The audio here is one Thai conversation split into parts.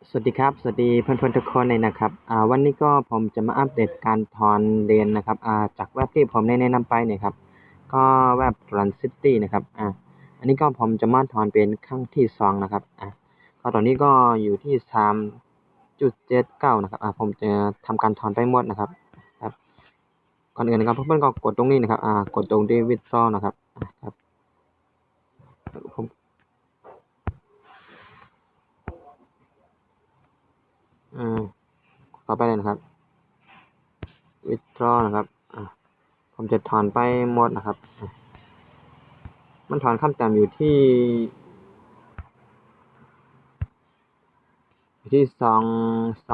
สวัสดีครับสวัสดีเพื่อนๆทุกคนเลยนะครับวันนี้ก็ผมจะมาอัปเดตการถอนเหรียญนะครับจากเว็บที่ผมได้แนะนำไปเนี่ยครับก็เว็บ Truncity นะครับอันนี้ก็ผมจะมาถอนเป็นครั้งที่2นะครับก็ตอนนี้ก็อยู่ที่3.79นะครับผมจะทำการถอนไปหมดนะครับครับก่อนอื่นนะครับเพื่อนๆก็กดตรงนี้นะครับกดตรงที่ withdraw นะครับครับผมต่อไปเลยนะครับ withdraw นะครับผมจะถอนไปหมดนะครับมันถอนขั้นต่ำอยู่ที่สอ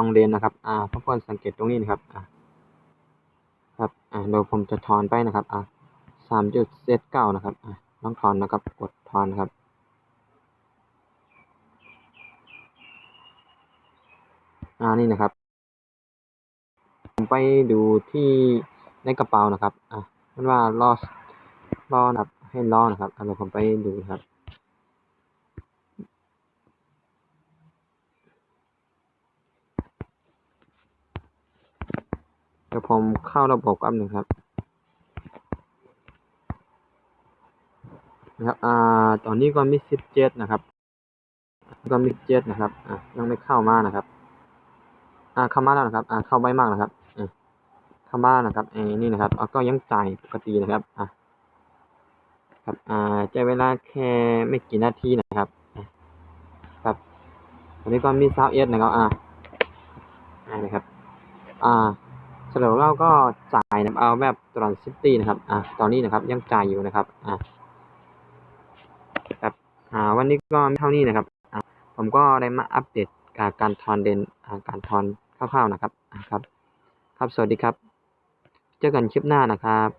งเหรียญนะครับทุกคนสังเกตตรงนี้นะครับครับเดี๋ยวผมจะถอนไปนะครับ3.79นะครับลองถอนนะครับกดถอนนะครับนี่นะครับผมไปดูที่ในกระเป๋านะครับมันว่ารอนะครับให้รอนะครับเดี๋ยวผมไปดูนะครับเดี๋ยวผมเข้าระบบแป๊บนึงครับนะครับตอนนี้ก็มี17นะครับก็มี7นะครับยังไม่เข้ามานะครับเข้ามาแล้วนะครับเข้าไวมากนะครับเข้ามานะครับนี่นะครับก็ยังจ่ายปกตินะครับครับใช้เวลาแค่ไม่กี่นาทีนะครับครับตอนนี้ก็มี21นะครับนะครับสำหรับเราก็จ่ายนะเอาแบบตรอนซิตี้นะครับตอนนี้นะครับยังจ่ายอยู่นะครับครับวันนี้ก็เท่านี้นะครับผมก็ได้มาอัปเดตการถอนเดนการถอนคร่าวๆนะครับครับสวัสดีครับเจอกันคลิปหน้านะครับ